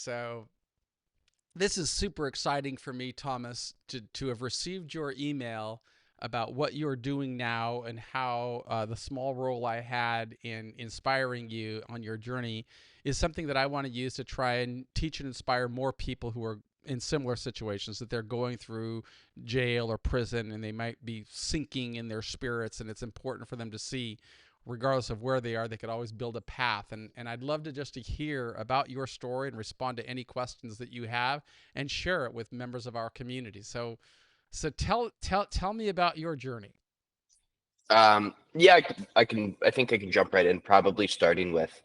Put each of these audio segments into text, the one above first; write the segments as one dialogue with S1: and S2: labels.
S1: So this is super exciting for me, Thomas, to have received your email about what you're doing now and how the small role I had in inspiring you on your journey is something that I want to use to try and teach and inspire more people who are in similar situations, that they're going through jail or prison and they might be sinking in their spirits, and it's important for them to see, regardless of where they are, they could always build a path. And I'd love to just to hear about your story and respond to any questions that you have and share it with members of our community. So tell me about your journey.
S2: Yeah, I think I can jump right in, probably starting with,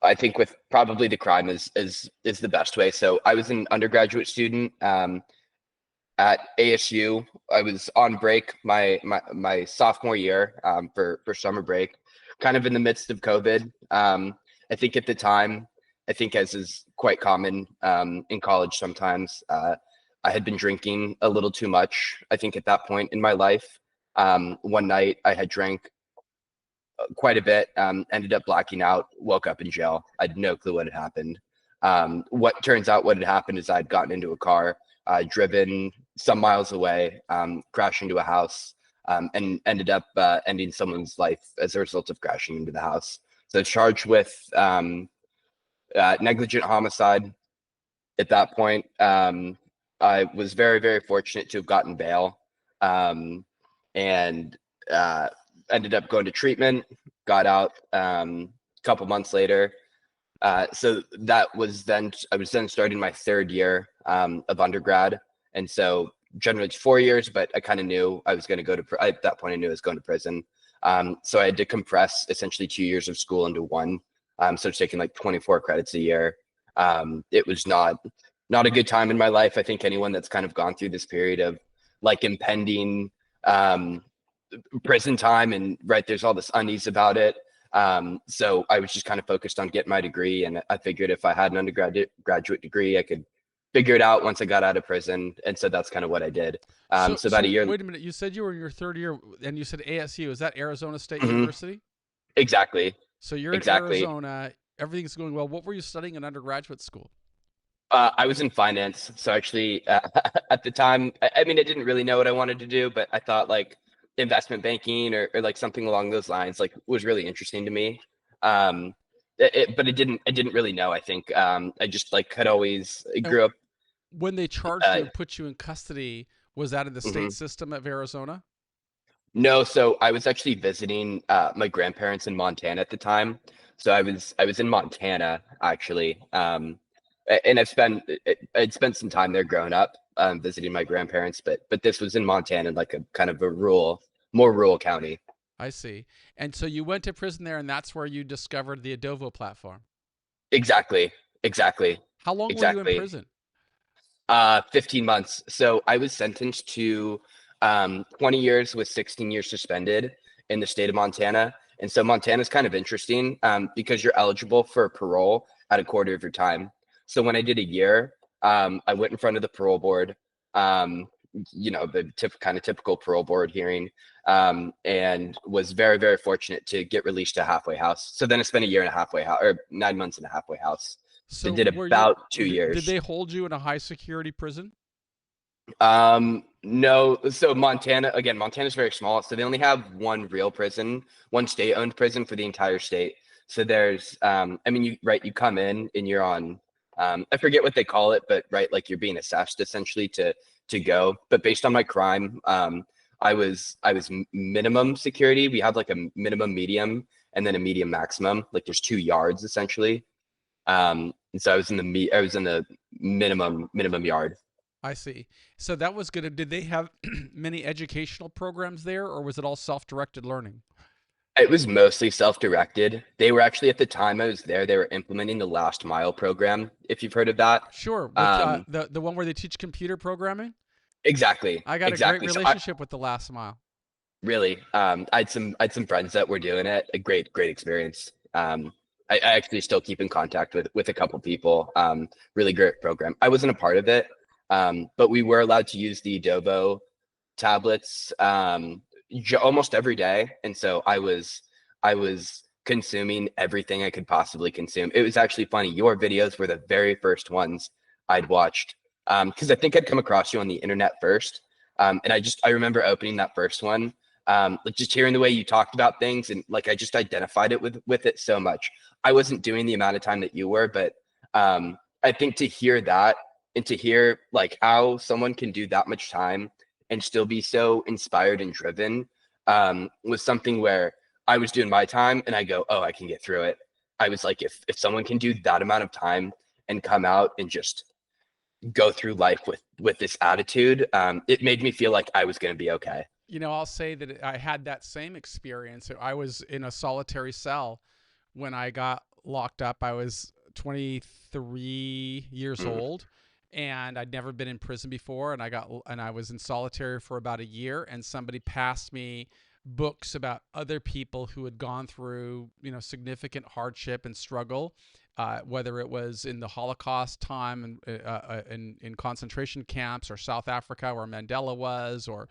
S2: I think with probably the crime is the best way. So I was an undergraduate student at ASU. I was on break my sophomore year for summer break, kind of in the midst of COVID. I think at the time, I think as is quite common in college sometimes, I had been drinking a little too much. I think at that point in my life, one night I had drank quite a bit, ended up blacking out, woke up in jail. I had no clue what had happened. What turns out what had happened is I'd gotten into a car, driven some miles away, crashed into a house, and ended up ending someone's life as a result of crashing into the house. So charged with negligent homicide at that point. I was very, very fortunate to have gotten bail, and ended up going to treatment, got out a couple months later. So that was then, I was then starting my third year of undergrad. And so generally it's 4 years, but I kind of knew I was going to go to, at that point I knew I was going to prison. So I had to compress essentially 2 years of school into one. So it's taking like 24 credits a year. It was not a good time in my life. I think anyone that's kind of gone through this period of like impending prison time, and right, there's all this unease about it. So I was just kind of focused on getting my degree, and I figured if I had an graduate degree, I could figure it out once I got out of prison. And so that's kind of what I did.
S1: So
S2: So about a
S1: so
S2: year.
S1: wait a minute. You said you were in your third year, and you said ASU. Is that Arizona State
S2: Mhm,
S1: University?
S2: exactly,
S1: So you're in
S2: exactly.
S1: Arizona. Everything's going well. What were you studying in undergraduate school?
S2: I was in finance, so actually, at the time, I mean, I didn't really know what I wanted to do, but I thought like investment banking or like something along those lines, like was really interesting to me. Um, but I didn't really know. I think I just like had always I
S1: And
S2: grew up.
S1: when they charged you
S2: Uh,
S1: and put you in custody, was that in the state
S2: mhm.
S1: system of Arizona?
S2: No, so I was actually visiting my grandparents in Montana at the time. So I was in Montana actually, and I'd spent some time there growing up, visiting my grandparents. But this was in Montana, like a kind of a more rural county.
S1: I see. And so you went to prison there, and that's where you discovered the Adobo platform.
S2: Exactly, exactly,
S1: How long were you in
S2: exactly.
S1: prison?
S2: 15 months. So I was sentenced to 20 years with 16 years suspended in the state of Montana. And so Montana is kind of interesting because you're eligible for parole at a quarter of your time. So when I did a year, I went in front of the parole board, um, the kind of typical parole board hearing, and was very, very fortunate to get released to a halfway house. So then I spent a year in a halfway house, or 9 months in a halfway house. So
S1: So
S2: did
S1: were you
S2: about two
S1: did
S2: years.
S1: they hold you in a high security prison?
S2: No. So Montana, again, Montana's very small. So they only have one real prison, one state-owned prison for the entire state. So there's, I mean, you come in and you're on, I forget what they call it, but right, like you're being assessed essentially to go. But based on my crime, I was minimum security. We have like a minimum medium and then a medium maximum. Like there's 2 yards essentially. And so I was in the minimum yard.
S1: I see. So that was good. Did they have many educational programs there, or was it all self-directed learning?
S2: It was mostly self-directed. They were actually, at the time I was there, they were implementing the last mile program, if you've heard of that.
S1: Sure, with
S2: Um,
S1: the one where they teach computer programming.
S2: exactly,
S1: I got a great
S2: exactly. So I
S1: relationship with the last mile.
S2: really, I had some friends that were doing it. A great experience. I actually still keep in contact with a couple people. Really great program. I wasn't a part of it, but we were allowed to use the Adobo tablets almost every day, and so I was consuming everything I could possibly consume. It was actually funny. Your videos were the very first ones I'd watched, because I think I'd come across you on the internet first. And I remember opening that first one, like just hearing the way you talked about things, and like I just identified it with it so much. I wasn't doing the amount of time that you were, but I think to hear that and to hear like how someone can do that much time and still be so inspired and driven, was something where I was doing my time and I go, oh, I can get through it. I was like, if someone can do that amount of time and come out and just go through life with this attitude, it made me feel like I was going to be okay.
S1: I'll say that I had that same experience. I was in a solitary cell when I got locked up. I was 23 years
S2: Mm.
S1: old, and I'd never been in prison before, and I was in solitary for about a year, and somebody passed me books about other people who had gone through, significant hardship and struggle, whether it was in the Holocaust time and in concentration camps, or South Africa where Mandela was, or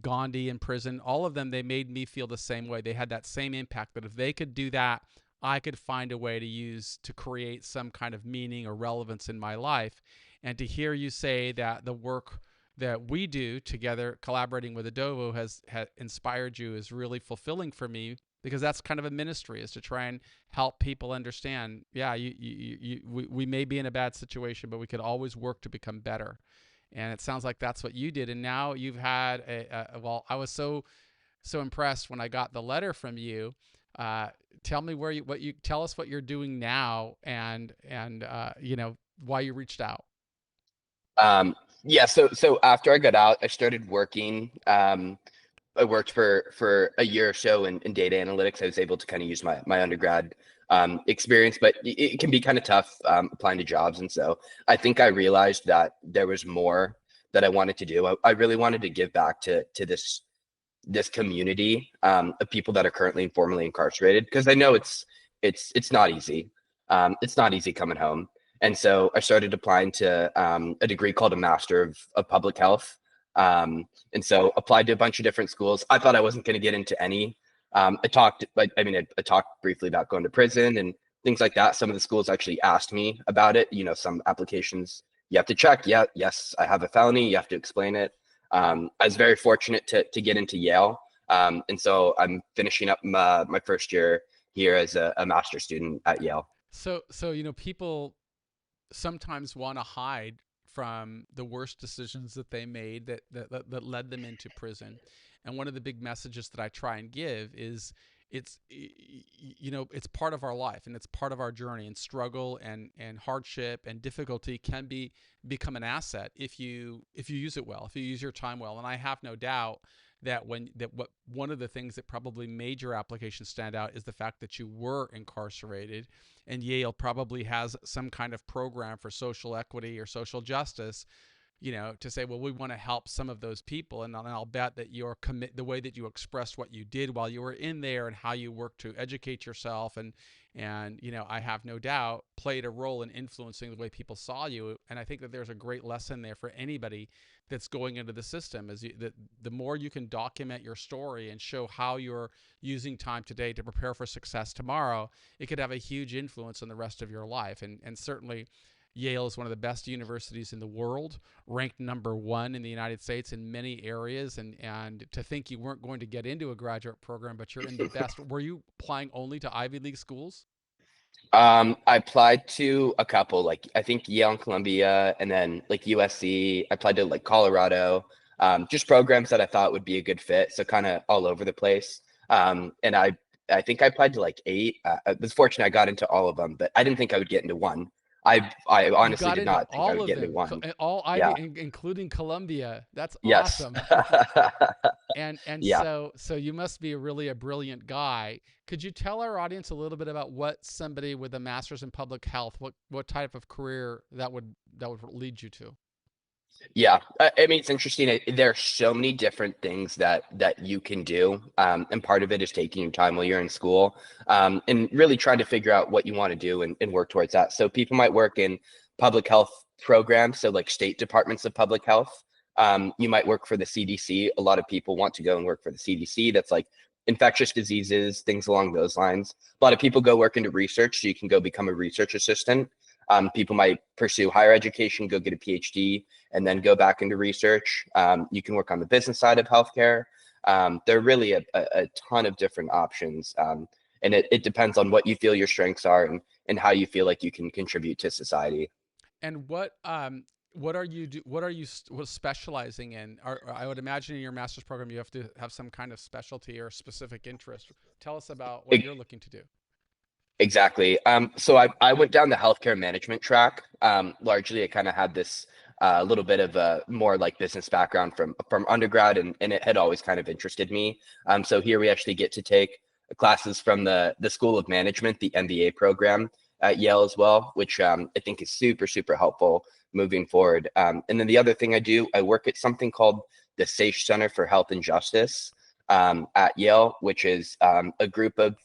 S1: Gandhi in prison. All of them, they made me feel the same way. They had that same impact, that if they could do that, I could find a way to create some kind of meaning or relevance in my life. And to hear you say that the work that we do together, collaborating with Adobo, has inspired you, is really fulfilling for me, because that's kind of a ministry, is to try and help people understand, yeah, we may be in a bad situation, but we could always work to become better. And it sounds like that's what you did. And now you've had well, I was so impressed when I got the letter from you. Tell me tell us what you're doing now, and why you reached out.
S2: Yeah, so after I got out, I started working. I worked for a year or so in data analytics. I was able to kind of use my undergrad experience, but it can be kind of tough applying to jobs. And so I think I realized that there was more that I wanted to do. I really wanted to give back to this community of people that are currently informally incarcerated, because I know it's not easy. It's not easy coming home. And so I started applying to a degree called a Master of Public Health. And so applied to a bunch of different schools. I thought I wasn't going to get into any. I talked briefly about going to prison and things like that. Some of the schools actually asked me about it. Some applications you have to check. Yeah, yes, I have a felony. You have to explain it. I was very fortunate to get into Yale. And so I'm finishing up my first year here as a master's student at Yale.
S1: So people sometimes want to hide from the worst decisions that they made that led them into prison. And one of the big messages that I try and give is, it's part of our life, and it's part of our journey, and struggle and hardship and difficulty can become an asset if you use it well, if you use your time well. And I have no doubt that one of the things that probably made your application stand out is the fact that you were incarcerated, and Yale probably has some kind of program for social equity or social justice, to say, well, we want to help some of those people. And I'll bet that the way that you expressed what you did while you were in there, and how you worked to educate yourself, and I have no doubt played a role in influencing the way people saw you. And I think that there's a great lesson there for anybody that's going into the system, is that the more you can document your story and show how you're using time today to prepare for success tomorrow, it could have a huge influence on the rest of your life. And certainly Yale is one of the best universities in the world, ranked #1 in the United States in many areas. And to think you weren't going to get into a graduate program, but you're in the best. Were you applying only to Ivy League schools?
S2: I applied to a couple, like I think Yale and Columbia, and then like USC. I applied to like Colorado, just programs that I thought would be a good fit. So kind of all over the place. And I think I applied to like 8. I was fortunate I got into all of them, but I didn't think I would get into one. I
S1: You
S2: honestly
S1: got
S2: did
S1: into
S2: not think I
S1: all
S2: would
S1: of
S2: get into
S1: them,
S2: one.
S1: all Ivy,
S2: Yeah.
S1: including Columbia. That's
S2: Yes.
S1: awesome. And
S2: Yeah.
S1: so you must be really a brilliant guy. Could you tell our audience a little bit about what somebody with a master's in public health, what type of career that would lead you to?
S2: Yeah, I mean, it's interesting. There are so many different things that you can do, and part of it is taking your time while you're in school, and really trying to figure out what you want to do and work towards that. So people might work in public health programs, so like state departments of public health. You might work for the CDC. A lot of people want to go and work for the CDC. That's like infectious diseases, things along those lines. A lot of people go work into research, so you can go become a research assistant. People might pursue higher education, go get a PhD, and then go back into research. You can work on the business side of healthcare. There are really a ton of different options. And it depends on what you feel your strengths are and how you feel like you can contribute to society.
S1: And what are you what specializing in? I would imagine in your master's program you have to have some kind of specialty or specific interest. Tell us about what
S2: E-
S1: you're looking to do.
S2: Exactly. So I went down the healthcare management track. Largely, I kind of had this little bit of a more like business background from undergrad, and it had always kind of interested me. So here we actually get to take classes from the School of Management, the MBA program at Yale as well, which I think is super, super helpful moving forward. And then the other thing I do, I work at something called the SAFE Center for Health and Justice at Yale, which is a group of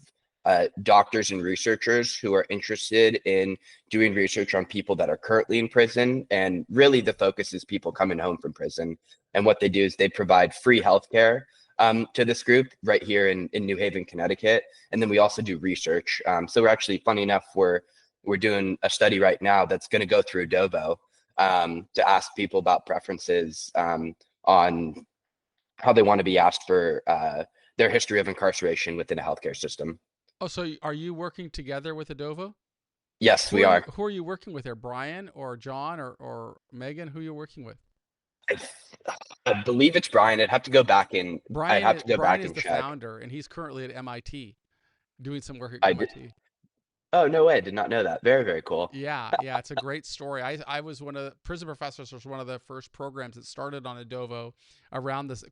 S2: doctors and researchers who are interested in doing research on people that are currently in prison. And really, the focus is people coming home from prison. And what they do is they provide free healthcare to this group right here in New Haven, Connecticut. And then we also do research. So we're actually, funny enough, we're doing a study right now that's going to go through Adobo to ask people about preferences on how they want to be asked for their history of incarceration within a healthcare system.
S1: Oh, so are you working together with Adovo?
S2: Yes, we are.
S1: Who are you working with there? Brian or John or Megan? Who are you working with?
S2: I, I believe it's Brian. I'd have to go back and I'd have to go
S1: Brian
S2: back
S1: is
S2: and
S1: the
S2: check.
S1: founder, and he's currently at MIT doing some work at
S2: I did.
S1: MIT.
S2: Oh, no way. I did not know that. Very, very cool.
S1: Yeah, yeah, it's a great story. I was one of the prison professors was one of the first programs that started on Adovo around this.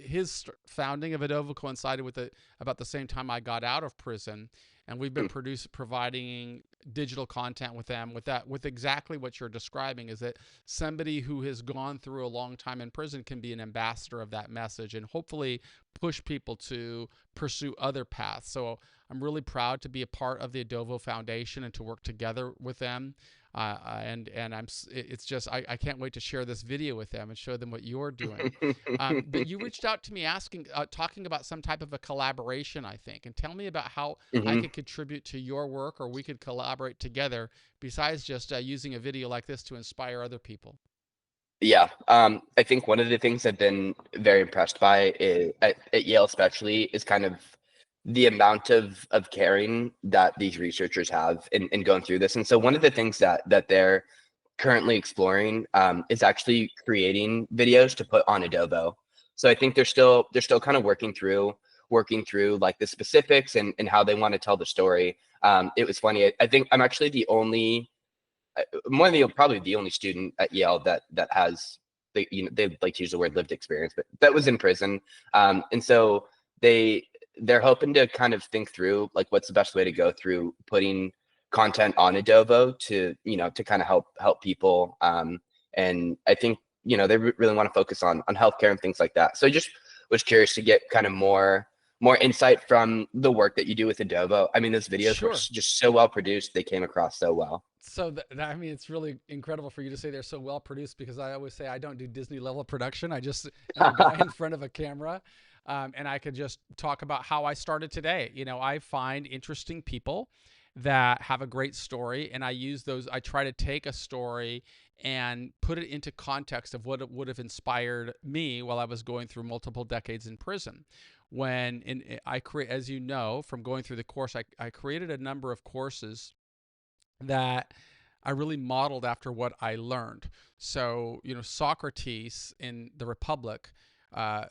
S1: His founding of Adovo coincided with about the same time I got out of prison, and we've been
S2: Hmm.
S1: providing digital content with them with exactly what you're describing. Is that somebody who has gone through a long time in prison can be an ambassador of that message and hopefully push people to pursue other paths. So I'm really proud to be a part of the Adovo Foundation and to work together with them. And it's just I can't wait to share this video with them and show them what you're doing. But you reached out to me asking, talking about some type of a collaboration, I think, and tell me about how I
S2: Hmm.
S1: could contribute to your work or we could collaborate together besides just using a video like this to inspire other people.
S2: Yeah. I think one of the things I've been very impressed by at Yale, especially, is kind of the amount of caring that these researchers have in going through this. And so one of the things that they're currently exploring is actually creating videos to put on Adobo. So I think they're still kind of working through like the specifics and how they want to tell the story. It was funny. I think I'm actually the only one of the probably the only student at Yale that has they like to use the word lived experience, but that was in prison. And so they they're hoping to kind of think through like what's the best way to go through putting content on Adobo to kind of help people. And I think they really want to focus on healthcare and things like that. So I just was curious to get kind of more insight from the work that you do with Adobo. I mean, those videos were
S1: Sure.
S2: just so well produced; they came across so well.
S1: So I mean, it's really incredible for you to say they're so well produced because I always say I don't do Disney level production. I just am a guy in front of a camera, and I could just talk about how I started today. I find interesting people that have a great story, and I use those. I try to take a story and put it into context of what it would have inspired me while I was going through multiple decades in prison. I create, as you know, from going through the course, I created a number of courses that I really modeled after what I learned. So, Socrates in the Republic, uh,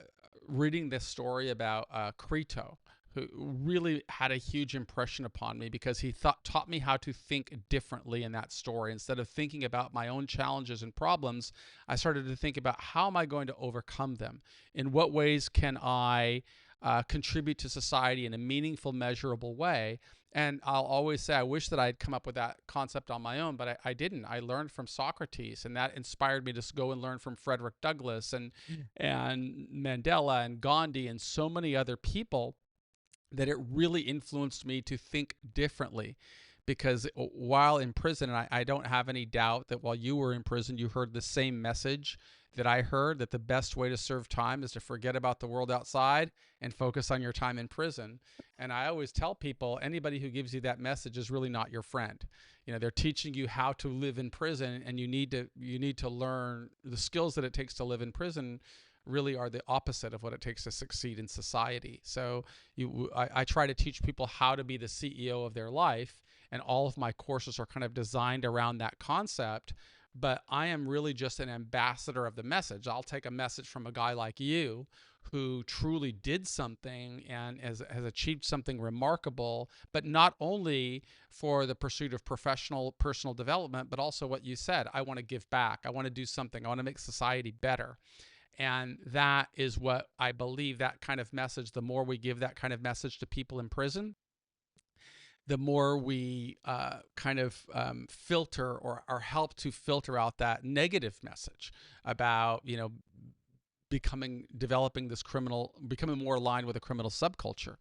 S1: reading this story about Crito, who really had a huge impression upon me because he taught me how to think differently in that story. Instead of thinking about my own challenges and problems, I started to think about how am I going to overcome them? In what ways can I contribute to society in a meaningful, measurable way? And I'll always say, I wish that I had come up with that concept on my own, but I didn't. I learned from Socrates, and that inspired me to go and learn from Frederick Douglass and Mandela and Gandhi and so many other people that it really influenced me to think differently because while in prison, and I don't have any doubt that while you were in prison, you heard the same message that I heard, that the best way to serve time is to forget about the world outside and focus on your time in prison. And I always tell people, anybody who gives you that message is really not your friend. They're teaching you how to live in prison, and you need to learn the skills that it takes to live in prison really are the opposite of what it takes to succeed in society. So I try to teach people how to be the CEO of their life, and all of my courses are kind of designed around that concept. But I am really just an ambassador of the message. I'll take a message from a guy like you who truly did something and has achieved something remarkable, but not only for the pursuit of professional personal development, but also what you said. I want to give back. I want to do something. I want to make society better. And that is what I believe, that kind of message, the more we give that kind of message to people in prison, the more we filter or help to filter out that negative message about, becoming more aligned with a criminal subculture.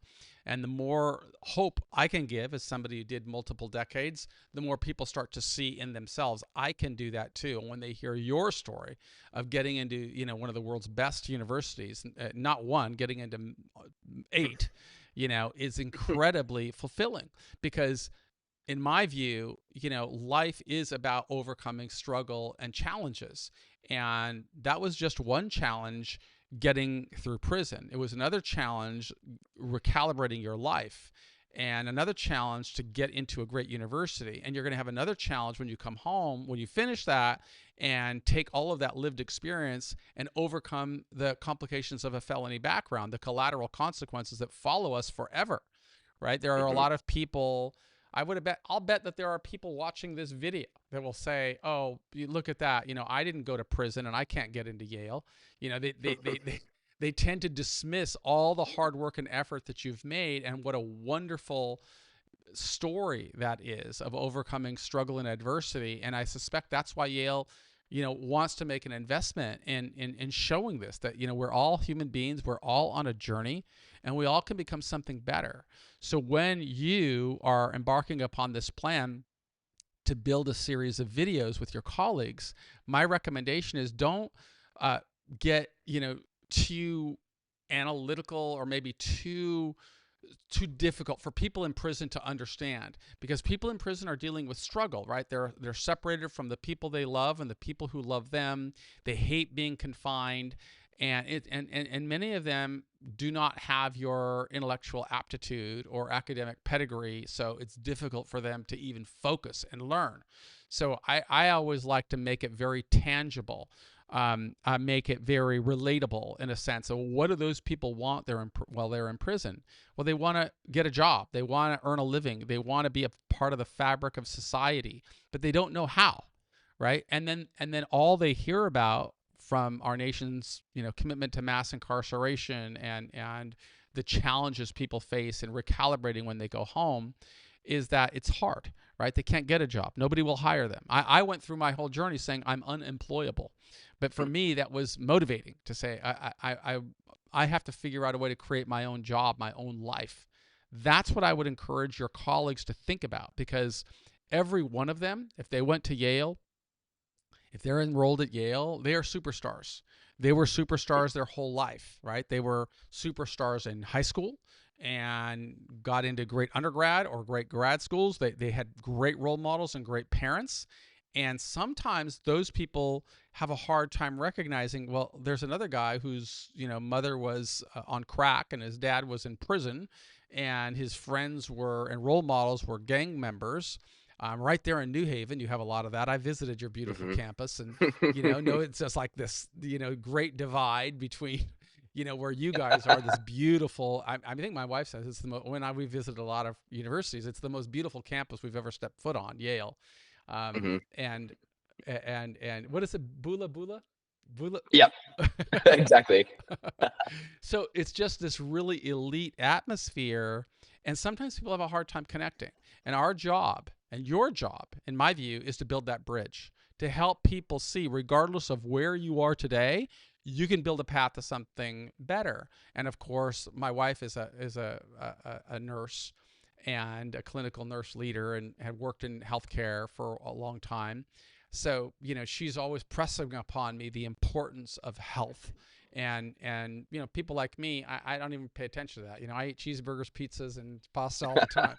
S1: And the more hope I can give as somebody who did multiple decades, the more people start to see in themselves, I can do that too. And when they hear your story of getting into, one of the world's best universities, not one, getting into 8, is incredibly fulfilling, because in my view, life is about overcoming struggle and challenges. And that was just one challenge getting through prison. It was another challenge recalibrating your life, and another challenge to get into a great university. And you're going to have another challenge when you come home, when you finish that, and take all of that lived experience and overcome the complications of a felony background, the collateral consequences that follow us forever, right? There are a lot of people, I'll bet that there are people watching this video that will say, "Oh, you look at that. I didn't go to prison and I can't get into Yale." They tend to dismiss all the hard work and effort that you've made, and what a wonderful story that is of overcoming struggle and adversity. And I suspect that's why Yale, wants to make an investment in showing this, that, we're all human beings, we're all on a journey, and we all can become something better. So when you are embarking upon this plan to build a series of videos with your colleagues, my recommendation is don't get, too analytical or maybe too difficult for people in prison to understand, because people in prison are dealing with struggle, right? They're separated from the people they love and the people who love them. They hate being confined, and many of them do not have your intellectual aptitude or academic pedigree, so it's difficult for them to even focus and learn. So I always like to make it very tangible. Make it very relatable in a sense. So what do those people want while they're in prison? Well, they want to get a job. They want to earn a living. They want to be a part of the fabric of society, but they don't know how, right? And then all they hear about from our nation's, commitment to mass incarceration and the challenges people face in recalibrating when they go home is that it's hard, right? They can't get a job. Nobody will hire them. I went through my whole journey saying I'm unemployable. But for me, that was motivating to say, I have to figure out a way to create my own job, my own life. That's what I would encourage your colleagues to think about, because every one of them, if they went to Yale, if they're enrolled at Yale, they are superstars. They were superstars their whole life, right? They were superstars in high school and got into great undergrad or great grad schools. They had great role models and great parents. And sometimes those people have a hard time recognizing, well, there's another guy whose, mother was on crack and his dad was in prison, and his friends and role models were gang members. Right there in New Haven, you have a lot of that. I visited your beautiful campus, and it's just like this, great divide between, where you guys are. This beautiful. I think my wife says it's we visited a lot of universities, it's the most beautiful campus we've ever stepped foot on, Yale. And what is it? Bula Bula? Bula?
S2: Yep, exactly.
S1: So it's just this really elite atmosphere, and sometimes people have a hard time connecting. And our job, and your job, in my view, is to build that bridge, to help people see, regardless of where you are today, you can build a path to something better. And of course, my wife is a nurse, and a clinical nurse leader, and had worked in healthcare for a long time. So, she's always pressing upon me the importance of health. And people like me, I don't even pay attention to that. I eat cheeseburgers, pizzas, and pasta all the time.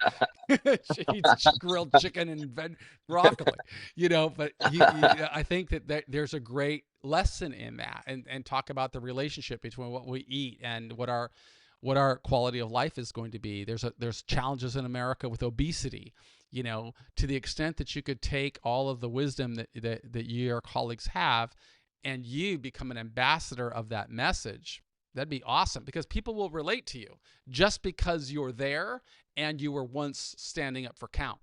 S1: She eats grilled chicken and broccoli, but I think that there's a great lesson in that, and talk about the relationship between what we eat and what our quality of life is going to be. There's challenges in America with obesity. To the extent that you could take all of the wisdom that your colleagues have, and you become an ambassador of that message, that'd be awesome, because people will relate to you just because you're there and you were once standing up for count.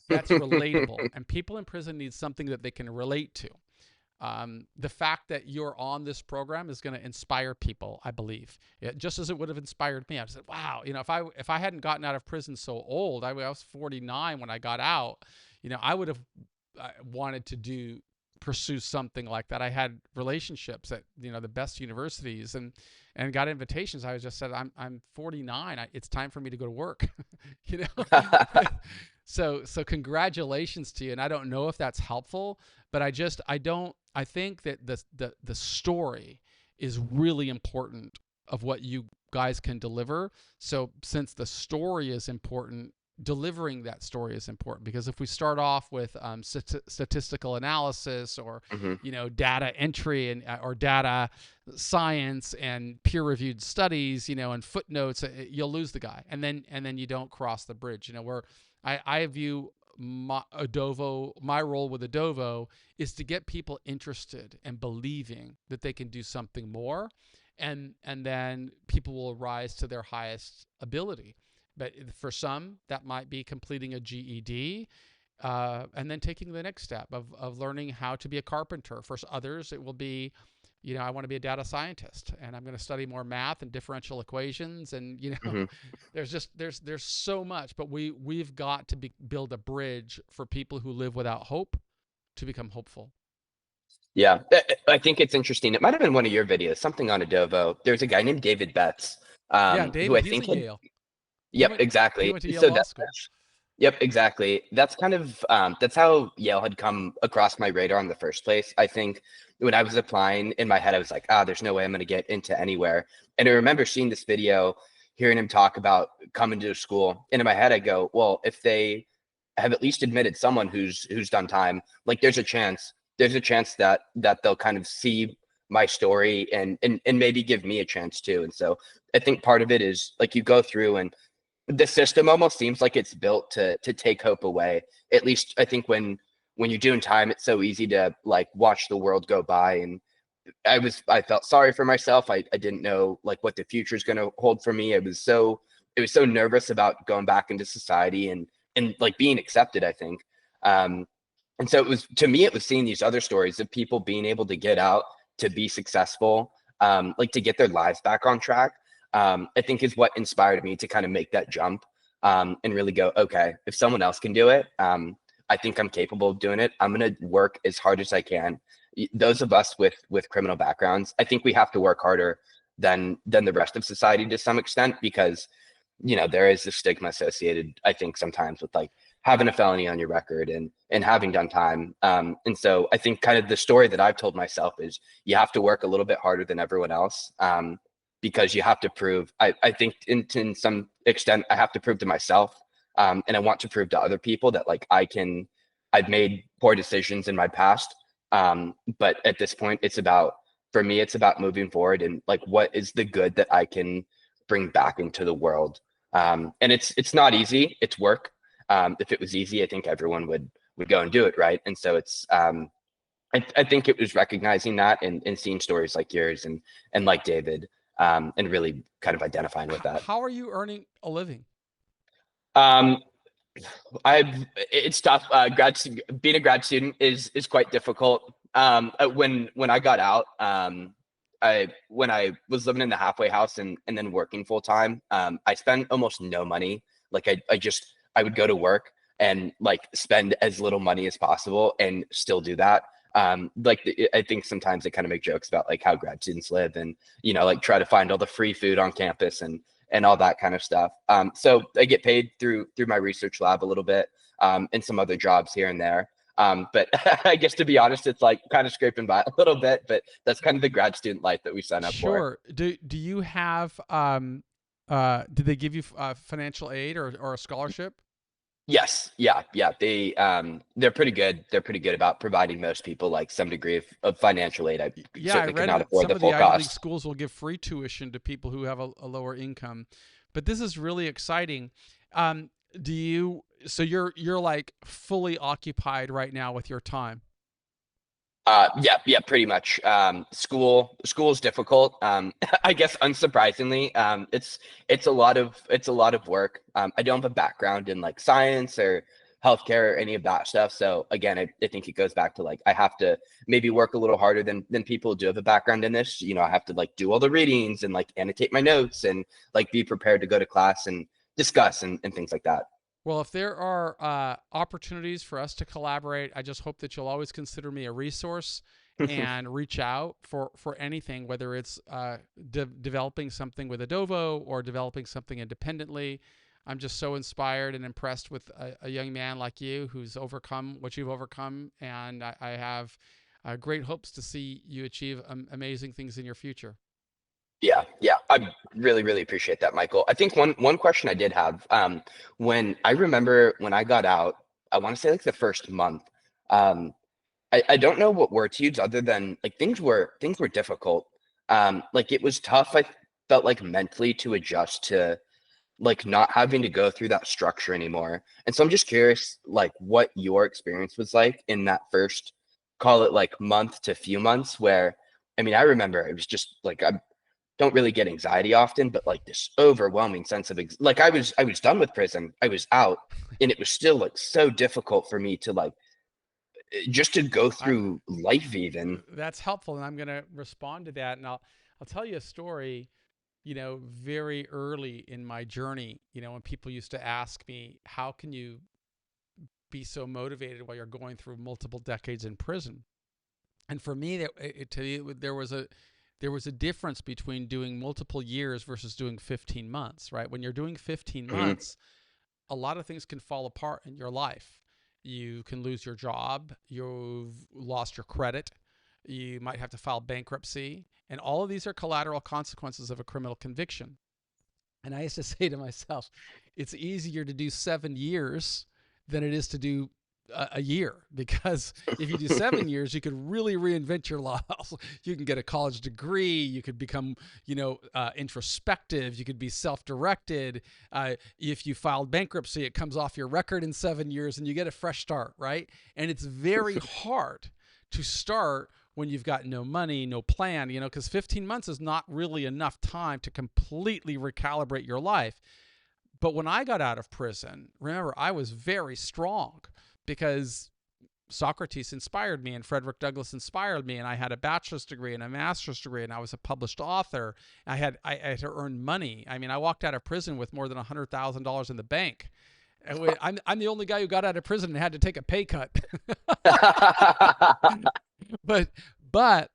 S1: That's relatable, and people in prison need something that they can relate to. The fact that you're on this program is going to inspire people, I believe, just as it would have inspired me. I said, wow, if I hadn't gotten out of prison so old, I was 49 when I got out, I would have wanted to pursue something like that. I had relationships at the best universities, and got invitations. I just said, I'm 49. It's time for me to go to work. you know so congratulations to you. And I don't know if that's helpful, but I think that the story is really important of what you guys can deliver. So since the story is important, delivering that story is important, because if we start off with statistical analysis, or
S2: Mhm.
S1: data entry, and or data science and peer-reviewed studies, and footnotes, you'll lose the guy, and then you don't cross the bridge. Where I view my role with Adobo is to get people interested and believing that they can do something more, and then people will rise to their highest ability. But for some, that might be completing a GED, and then taking the next step of learning how to be a carpenter. For others, it will be, I want to be a data scientist, and I'm going to study more math and differential equations. And
S2: Mhm.
S1: there's so much, but we've got to build a bridge for people who live without hope to become hopeful.
S2: Yeah, I think it's interesting. It might have been one of your videos, something on Adobo. There's a guy named David Betts,
S1: Yeah,
S2: who
S1: David,
S2: I
S1: he's
S2: think
S1: at
S2: had.
S1: Yale. He
S2: Yep,
S1: went he
S2: exactly.
S1: went to Yale
S2: So
S1: Law School.
S2: yep, exactly. That's kind of that's how Yale had come across my radar in the first place. I think when I was applying, in my head, I was like, there's no way I'm going to get into anywhere. And I remember seeing this video, hearing him talk about coming to school, and in my head, I go, well, if they have at least admitted someone who's done time, like there's a chance that they'll kind of see my story, and maybe give me a chance too. And so I think part of it is like you go through, and the system almost seems like it's built to take hope away. At least I think when you're doing time, it's so easy to like watch the world go by. And I felt sorry for myself. I didn't know like what the future is going to hold for me. It was so nervous about going back into society, and like being accepted, I think. Um, and so it was, to me, it was seeing these other stories of people being able to get out, to be successful, like to get their lives back on track. I think is what inspired me to kind of make that jump, and really go, okay, if someone else can do it, I think I'm capable of doing it. I'm going to work as hard as I can. Those of us with criminal backgrounds, I think we have to work harder than the rest of society to some extent, because there is the stigma associated, I think, sometimes with like having a felony on your record, and having done time. And so I think kind of the story that I've told myself is you have to work a little bit harder than everyone else, because you have to prove, I think in some extent, I have to prove to myself, and I want to prove to other people that like I've made poor decisions in my past. But at this point, for me, it's about moving forward, and like what is the good that I can bring back into the world. And it's not easy. It's work. If it was easy, I think everyone would go and do it, right? And so I think it was recognizing that, and seeing stories like yours, and like David, and really kind of identifying with that.
S1: How are you earning a living?
S2: Um, it's tough. Being a grad student is quite difficult. When I got out, when I was living in the halfway house, and then working full time, I spent almost no money. Like I would go to work and like spend as little money as possible, and still do that. I think sometimes they kind of make jokes about like how grad students live, and like try to find all the free food on campus, and all that kind of stuff. So I get paid through my research lab a little bit, and some other jobs here and there. But I guess, to be honest, it's like kind of scraping by a little bit, but that's kind of the grad student life that we sign up for.
S1: Sure. Do you have did they give you financial aid or a scholarship?
S2: Yes, yeah. They're pretty good. They're pretty good about providing most people like some degree of financial aid. I
S1: Yeah, I
S2: certainly could
S1: read
S2: not
S1: that
S2: afford
S1: some
S2: the
S1: of the
S2: full
S1: Ivy League
S2: cost.
S1: schools will give free tuition to people who have a lower income. But this is really exciting. Do you so you're like fully occupied right now with your time?
S2: Yeah, pretty much. School is difficult. I guess unsurprisingly, it's a lot of work. I don't have a background in like science or healthcare or any of that stuff. So again, I think it goes back to like I have to maybe work a little harder than people who do have a background in this. I have to like do all the readings and like annotate my notes and like be prepared to go to class and discuss and things like that.
S1: Well, if there are opportunities for us to collaborate, I just hope that you'll always consider me a resource and reach out for anything, whether it's developing something with Adobo or developing something independently. I'm just so inspired and impressed with a young man like you who's overcome what you've overcome, and I have great hopes to see you achieve amazing things in your future.
S2: Yeah. I really, really appreciate that, Michael. I think one question I did have, when I remember when I got out, I want to say like the first month, um, I don't know what word to use other than like things were difficult. Like it was tough. I felt like mentally to adjust to like not having to go through that structure anymore. And so I'm just curious, like what your experience was like in that first, call it like month to few months, where I mean, I remember it was just like I don't really get anxiety often, but like this overwhelming sense of like I was done with prison, I was out, and it was still like so difficult for me to like just to go
S1: I
S2: through life even.
S1: That's helpful, and I'm going to respond to that, and I'll tell you a story. Very early in my journey, when people used to ask me, "How can you be so motivated while you're going through multiple decades in prison?" And for me, there was a difference between doing multiple years versus doing 15 months. Right? When you're doing 15
S2: Mhm.
S1: months, a lot of things can fall apart in your life. You can lose your job. You've lost your credit. You might have to file bankruptcy. And all of these are collateral consequences of a criminal conviction. And I used to say to myself, it's easier to do 7 years than it is to do a year, because if you do 7 years, you could really reinvent your life. You can get a college degree. You could become, introspective. You could be self-directed. If you filed bankruptcy, it comes off your record in 7 years, and you get a fresh start, right? And it's very hard to start when you've got no money, no plan, because 15 months is not really enough time to completely recalibrate your life. But when I got out of prison, remember, I was very strong because Socrates inspired me and Frederick Douglass inspired me, and I had a bachelor's degree and a master's degree, and I was a published author. I had to earn money. I mean, I walked out of prison with more than $100,000 in the bank. I'm the only guy who got out of prison and had to take a pay cut. but but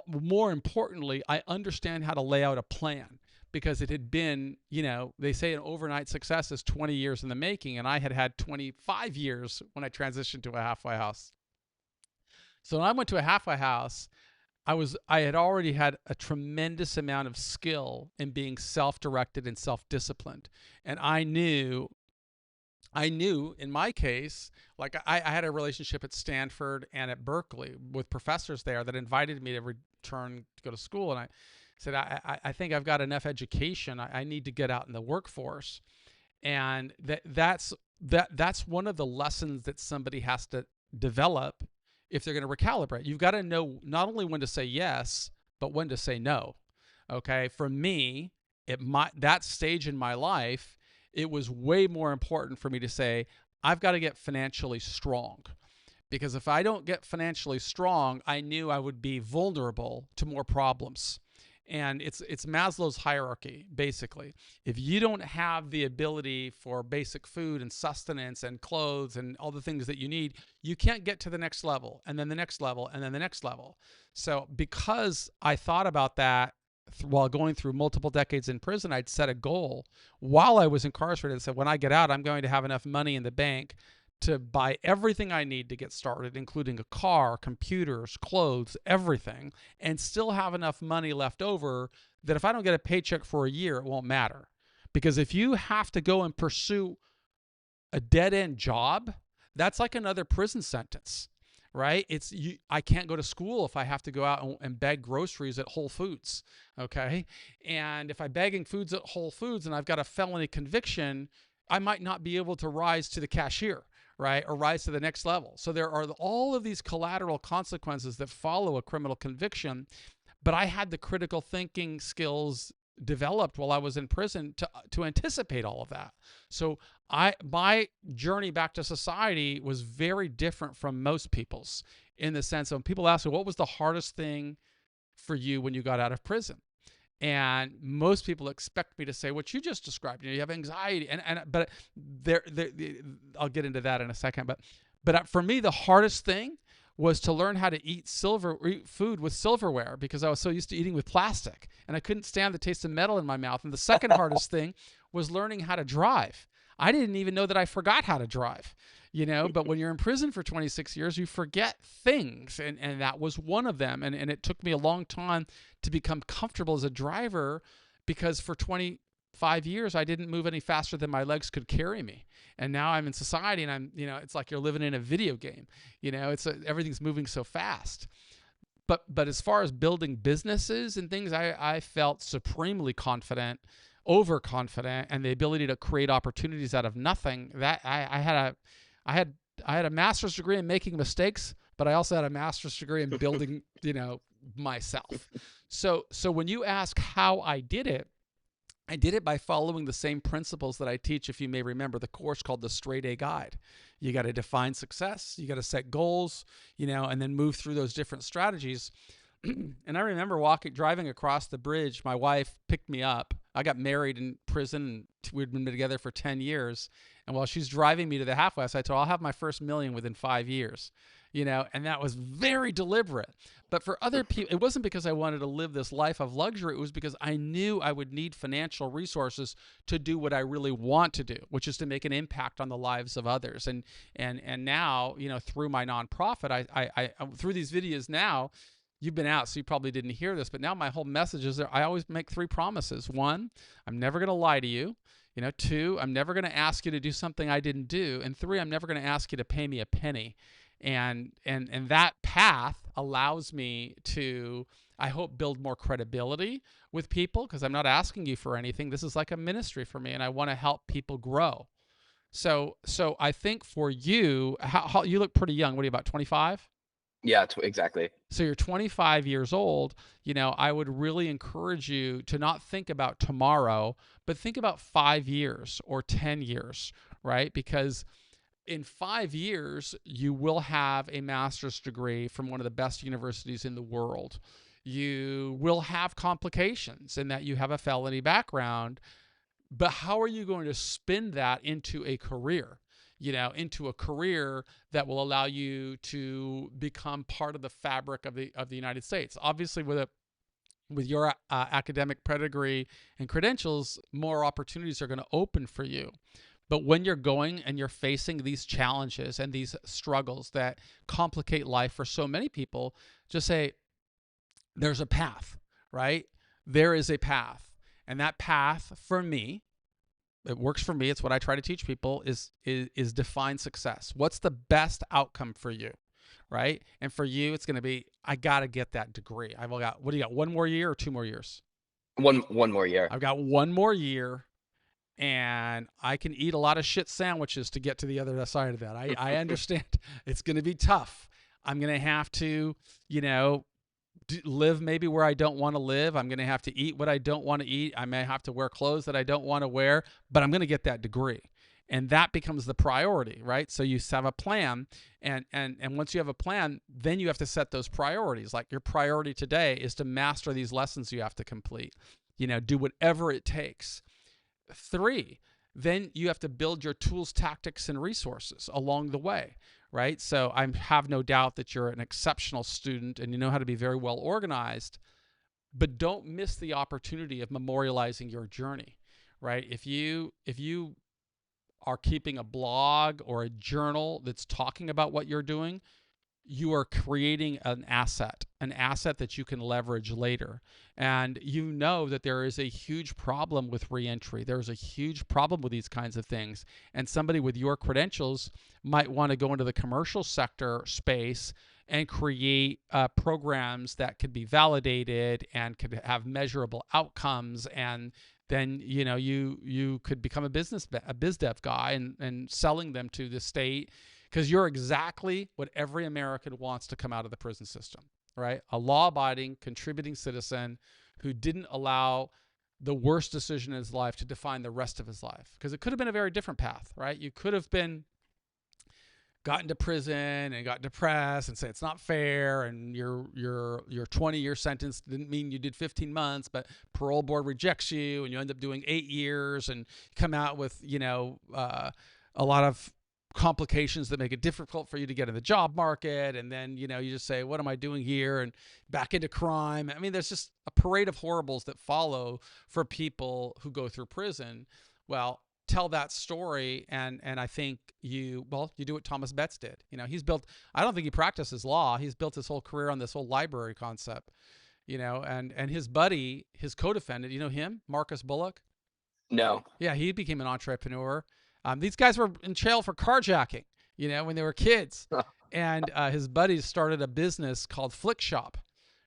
S1: more importantly, I understand how to lay out a plan, because it had been, they say an overnight success is 20 years in the making, and I had 25 years when I transitioned to a halfway house. So when I went to a halfway house, I had already had a tremendous amount of skill in being self-directed and self-disciplined, and I knew in my case, like I had a relationship at Stanford and at Berkeley with professors there that invited me to return to go to school. And I said, I think I've got enough education. I need to get out in the workforce. And that's one of the lessons that somebody has to develop if they're going to recalibrate. You've got to know not only when to say yes, but when to say no. Okay. For me, that stage in my life, it was way more important for me to say, I've got to get financially strong. Because if I don't get financially strong, I knew I would be vulnerable to more problems. And it's Maslow's hierarchy, basically. If you don't have the ability for basic food and sustenance and clothes and all the things that you need, you can't get to the next level, and then the next level, and then the next level. So because I thought about that while going through multiple decades in prison, I'd set a goal while I was incarcerated. I said, when I get out, I'm going to have enough money in the bank to buy everything I need to get started, including a car, computers, clothes, everything, and still have enough money left over that if I don't get a paycheck for a year, it won't matter. Because if you have to go and pursue a dead-end job, that's like another prison sentence, right? I can't go to school if I have to go out and beg groceries at Whole Foods, okay? And if I'm begging foods at Whole Foods and I've got a felony conviction, I might not be able to rise to the cashier, right? Or rise to the next level. So there are all of these collateral consequences that follow a criminal conviction. But I had the critical thinking skills developed while I was in prison to anticipate all of that. So my journey back to society was very different from most people's, in the sense of, people ask me, what was the hardest thing for you when you got out of prison? And most people expect me to say what you just described. You have anxiety, but I'll get into that in a second. But for me, the hardest thing was to learn how to eat food with silverware, because I was so used to eating with plastic and I couldn't stand the taste of metal in my mouth. And the second hardest thing was learning how to drive. I didn't even know that I forgot how to drive, but when you're in prison for 26 years, you forget things. And that was one of them. And it took me a long time to become comfortable as a driver, because for 25 years, I didn't move any faster than my legs could carry me. And now I'm in society and I'm, it's like you're living in a video game, everything's moving so fast. But as far as building businesses and things, I felt supremely confident, overconfident, and the ability to create opportunities out of nothing. That I had a master's degree in making mistakes, but I also had a master's degree in building, myself. So when you ask how I did it by following the same principles that I teach. If you may remember the course called the Straight A Guide. You got to define success, you got to set goals, and then move through those different strategies. And I remember driving across the bridge. My wife picked me up. I got married in prison, and we'd been together for 10 years. And while she's driving me to the halfway house, I told her, I'll have my first million within 5 years. And that was very deliberate. But for other people, it wasn't because I wanted to live this life of luxury. It was because I knew I would need financial resources to do what I really want to do, which is to make an impact on the lives of others. And now, through my nonprofit, I through these videos now, you've been out, so you probably didn't hear this, but now my whole message is that I always make 3 promises. 1, I'm never going to lie to you. 2, I'm never going to ask you to do something I didn't do. And 3, I'm never going to ask you to pay me a penny. And that path allows me to, I hope, build more credibility with people, because I'm not asking you for anything. This is like a ministry for me, and I want to help people grow. So I think for you, how you look pretty young. What are you, about 25?
S2: Yeah, exactly.
S1: So you're 25 years old. I would really encourage you to not think about tomorrow, but think about 5 years or 10 years, right? Because in 5 years, you will have a master's degree from one of the best universities in the world. You will have complications in that you have a felony background, but how are you going to spin that into a career? Into a career that will allow you to become part of the fabric of the United States. Obviously, with your academic pedigree and credentials, more opportunities are going to open for you. But when you're going and you're facing these challenges and these struggles that complicate life for so many people, just say, there's a path, right? There is a path. And that path, for me, it works for me, it's what I try to teach people, is define success. What's the best outcome for you, right? And for you, it's going to be, I got to get that degree. I've got, what do you got, 1 more year or 2 more years?
S2: One more year.
S1: I've got 1 more year. And I can eat a lot of shit sandwiches to get to the other side of that. I understand it's going to be tough. I'm going to have to, live maybe where I don't want to live. I'm going to have to eat what I don't want to eat. I may have to wear clothes that I don't want to wear, but I'm going to get that degree. And that becomes the priority, right? So you have a plan, and once you have a plan, then you have to set those priorities. Like, your priority today is to master these lessons you have to complete. Do whatever it takes. 3, then you have to build your tools, tactics, and resources along the way, right? So I have no doubt that you're an exceptional student and you know how to be very well organized. but don't miss the opportunity of memorializing your journey, right? If you are keeping a blog or a journal that's talking about what you're doing, you are creating an asset that you can leverage later. And you know that there is a huge problem with reentry. There's a huge problem with these kinds of things. And somebody with your credentials might want to go into the commercial sector space and create programs that could be validated and could have measurable outcomes. And then you could become a biz dev guy and selling them to the state, because you're exactly what every American wants to come out of the prison system, right? A law-abiding, contributing citizen who didn't allow the worst decision in his life to define the rest of his life. Because it could have been a very different path, right? You could have gotten to prison and got depressed and say it's not fair, and your 20-year sentence didn't mean you did 15 months, but parole board rejects you and you end up doing 8 years and come out with a lot of complications that make it difficult for you to get in the job market, and then you just say, what am I doing here, and back into crime. I mean, there's just a parade of horribles that follow for people who go through prison. Well, tell that story, and I think you do what Thomas Betts did. He's built, I don't think he practices law, he's built his whole career on this whole library concept. And his buddy, his co-defendant, him, Marcus Bullock.
S2: No.
S1: Yeah, he became an entrepreneur. These guys were in jail for carjacking, when they were kids. And his buddies started a business called Flick Shop,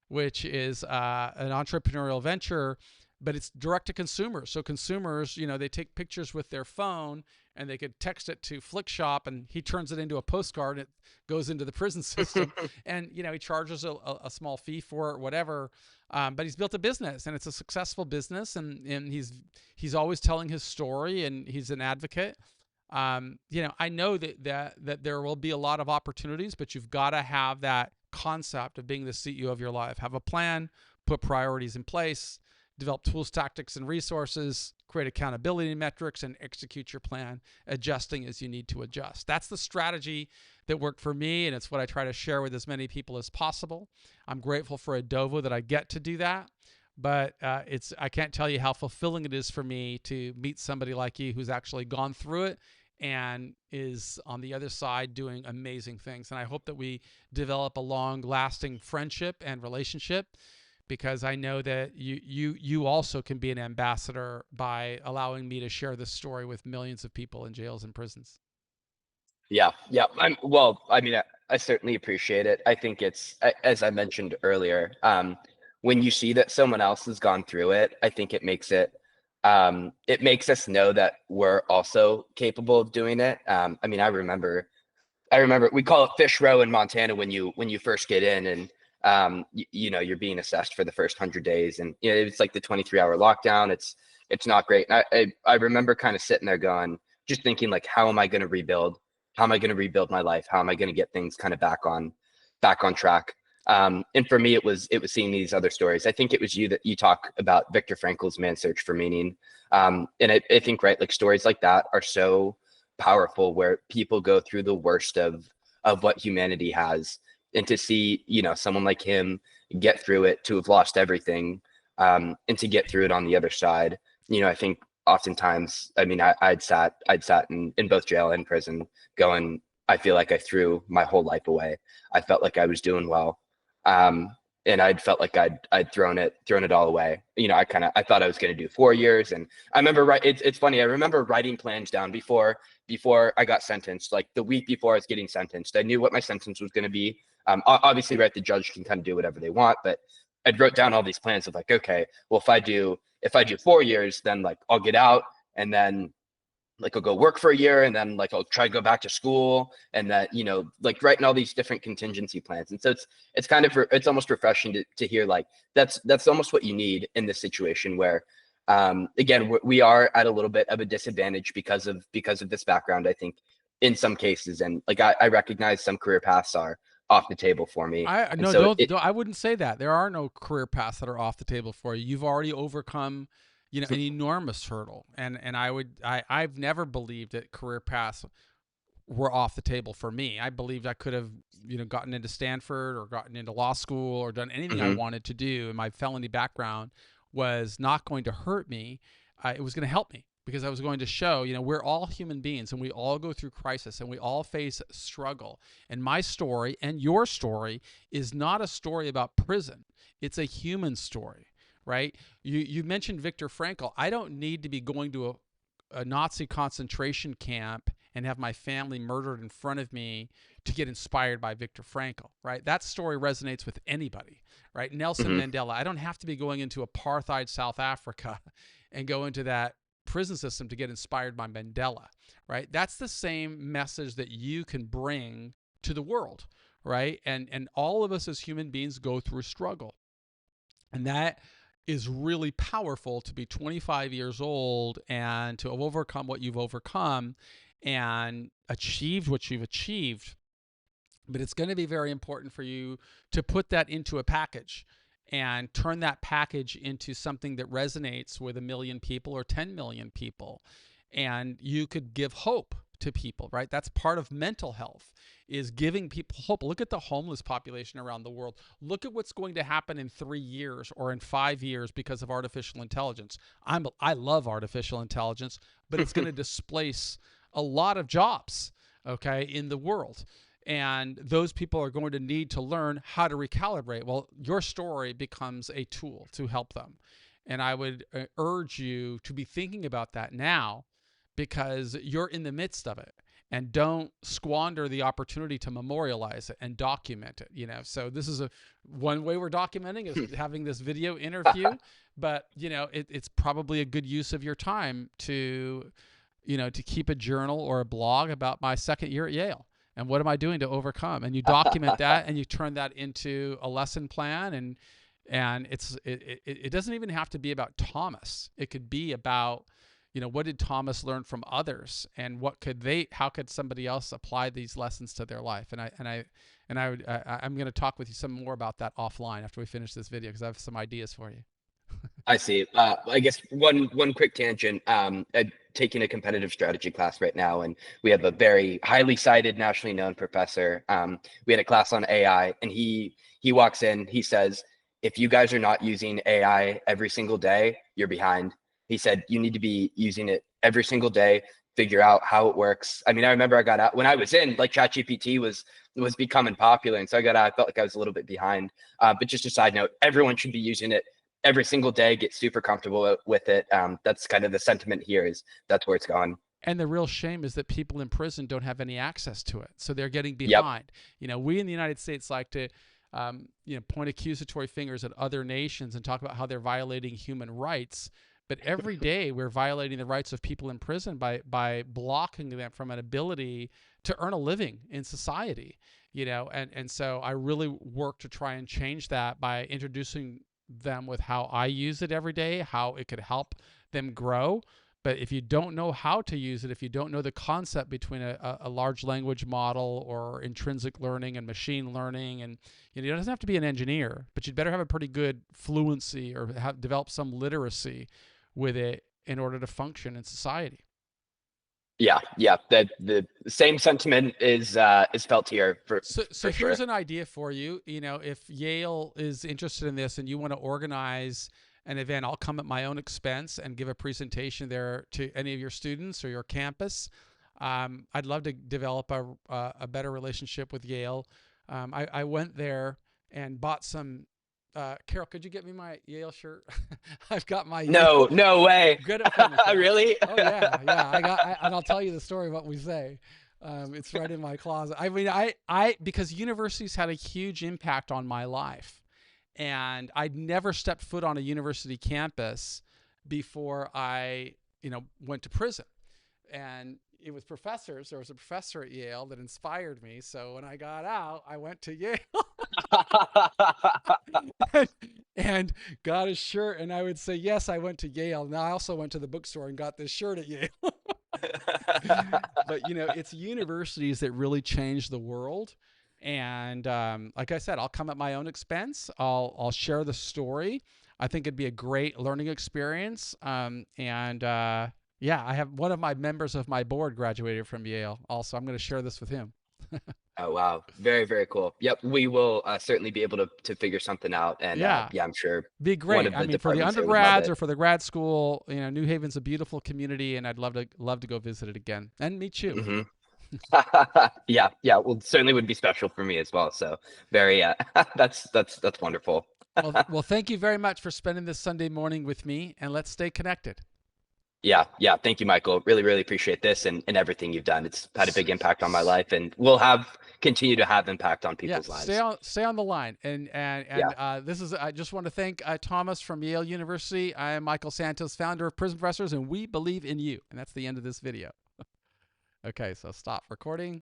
S1: which is an entrepreneurial venture, but it's direct to consumers. So consumers, they take pictures with their phone and they could text it to Flick Shop, and he turns it into a postcard and it goes into the prison system. And, he charges a small fee for it, whatever. But he's built a business, and it's a successful business, and he's always telling his story, and he's an advocate. I know that there will be a lot of opportunities, but you've got to have that concept of being the CEO of your life. Have a plan, put priorities in place, develop tools, tactics, and resources, create accountability metrics, and execute your plan, adjusting as you need to adjust. That's the strategy that worked for me, and it's what I try to share with as many people as possible. I'm grateful for Adobo that I get to do that, but I can't tell you how fulfilling it is for me to meet somebody like you who's actually gone through it and is on the other side doing amazing things. And I hope that we develop a long-lasting friendship and relationship, because I know that you also can be an ambassador by allowing me to share this story with millions of people in jails and prisons.
S2: Yeah. I certainly appreciate it. I think it's, as I mentioned earlier, when you see that someone else has gone through it, I think it makes us know that we're also capable of doing it. I remember we call it fish row in Montana when you first get in, and you're being assessed for the first 100 days, and it's like the 23-hour lockdown. It's not great. And I remember kind of sitting there going, just thinking, like, how am I going to rebuild? How am I going to rebuild my life? How am I going to get things kind of back on track? And for me, it was seeing these other stories. I think it was you that you talk about Viktor Frankl's Man's Search for Meaning. And I think, right, like, stories like that are so powerful, where people go through the worst of what humanity has, and to see, someone like him get through it, to have lost everything, and to get through it on the other side. I think oftentimes, I'd sat in both jail and prison going, I feel like I threw my whole life away. I felt like I was doing well. And I'd felt like I'd thrown it all away. I thought I was going to do 4 years. And I remember, it's funny. I remember writing plans down before I got sentenced, like the week before I was getting sentenced. I knew what my sentence was going to be. Obviously, right, the judge can kind of do whatever they want, but I'd wrote down all these plans of, like, okay, well, if I do 4 years, then, like, I'll get out, and then, like, I'll go work for a year, and then, like, I'll try to go back to school, and that, like, writing all these different contingency plans. And so it's almost refreshing to hear, like, that's almost what you need in this situation, where, again, we are at a little bit of a disadvantage because of this background, I think, in some cases. And, like, I recognize some career paths are off the table for me.
S1: I wouldn't say that. There are no career paths that are off the table for you. You've already overcome, an enormous hurdle. And I've never believed that career paths were off the table for me. I believed I could have, gotten into Stanford or gotten into law school or done anything I
S2: Hmm.
S1: wanted to do. And my felony background was not going to hurt me. It was going to help me because I was going to show, we're all human beings and we all go through crisis and we all face struggle. And my story and your story is not a story about prison. It's a human story, right? You mentioned Viktor Frankl. I don't need to be going to a Nazi concentration camp and have my family murdered in front of me to get inspired by Viktor Frankl, right? That story resonates with anybody, right? Nelson
S2: Hmm.
S1: Mandela. I don't have to be going into apartheid South Africa and go into that prison system to get inspired by Mandela, right? That's the same message that you can bring to the world, right? And all of us as human beings go through struggle. And that is really powerful to be 25 years old and to have overcome what you've overcome and achieved what you've achieved. But it's going to be very important for you to put that into a package and turn that package into something that resonates with 1 million people or 10 million people. And you could give hope to people, right? That's part of mental health, is giving people hope. Look at the homeless population around the world. Look at what's going to happen in 3 years or in 5 years because of artificial intelligence. I love artificial intelligence, but it's going to displace a lot of jobs, okay, in the world. And those people are going to need to learn how to recalibrate. Well, your story becomes a tool to help them. And I would urge you to be thinking about that now because you're in the midst of it, and don't squander the opportunity to memorialize it and document it. So this is one way we're documenting is having this video interview, but it's probably a good use of your time to to keep a journal or a blog about my second year at Yale and what am I doing to overcome, and you document that and you turn that into a lesson plan. And it doesn't even have to be about Thomas. It could be about, what did Thomas learn from others, and how could somebody else apply these lessons to their life? I'm going to talk with you some more about that offline after we finish this video because I have some ideas for you.
S2: I see. I guess one quick tangent. I'm taking a competitive strategy class right now, and we have a very highly cited, nationally known professor. We had a class on AI, and he walks in. He says, "If you guys are not using AI every single day, you're behind." He said, "You need to be using it every single day. Figure out how it works." I mean, I remember I got out when I was in, like, ChatGPT was becoming popular, and so I got out. I felt like I was a little bit behind. But just a side note, everyone should be using it every single day, get super comfortable with it. That's kind of the sentiment here, is that's where it's gone.
S1: And the real shame is that people in prison don't have any access to it, so they're getting
S2: Yep.
S1: behind. We in the United States like to, point accusatory fingers at other nations and talk about how they're violating human rights. But every day we're violating the rights of people in prison by blocking them from an ability to earn a living in society. And so I really work to try and change that by introducing them with how I use it every day, how it could help them grow. But if you don't know how to use it, if you don't know the concept between a large language model or intrinsic learning and machine learning, and it doesn't have to be an engineer, but you'd better have a pretty good fluency or develop some literacy with it in order to function in society.
S2: Yeah. The same sentiment is felt here
S1: So
S2: for
S1: here's
S2: sure.
S1: an idea for you. If Yale is interested in this and you want to organize an event, I'll come at my own expense and give a presentation there to any of your students or your campus. I'd love to develop a better relationship with Yale. I went there and bought some. Carol, could you get me my Yale shirt? I've got my Yale.
S2: No way.
S1: Good at filming, Carol.
S2: Really?
S1: Oh yeah. And I'll tell you the story of what we say. It's right in my closet. I mean, because universities had a huge impact on my life, and I'd never stepped foot on a university campus before I, went to prison. And it was professors. There was a professor at Yale that inspired me. So when I got out, I went to Yale and got a shirt. And I would say, yes, I went to Yale. Now I also went to the bookstore and got this shirt at Yale. But it's universities that really change the world. And like I said, I'll come at my own expense. I'll share the story. I think it'd be a great learning experience. And Yeah, I have one of my members of my board graduated from Yale. Also, I'm going to share this with him.
S2: Oh wow, very very cool. Yep, we will certainly be able to figure something out, and
S1: Yeah,
S2: yeah, I'm sure
S1: be
S2: one
S1: great.
S2: of
S1: I
S2: the
S1: mean, for the
S2: departments here would love
S1: undergrads
S2: it.
S1: or for the grad school, New Haven's a beautiful community, and I'd love to go visit it again and meet you.
S2: Hmm. Yeah, yeah, well, certainly would be special for me as well. So very, that's wonderful.
S1: Well, thank you very much for spending this Sunday morning with me, and let's stay connected.
S2: Yeah, yeah. Thank you, Michael. Really, really appreciate this and everything you've done. It's had a big impact on my life, and will have continue to have impact on
S1: Yeah,
S2: people's lives.
S1: stay on the line,
S2: Yeah.
S1: this is. I just want to thank Thomas from Yale University. I am Michael Santos, founder of Prison Professors, and we believe in you. And that's the end of this video. Okay, so stop recording.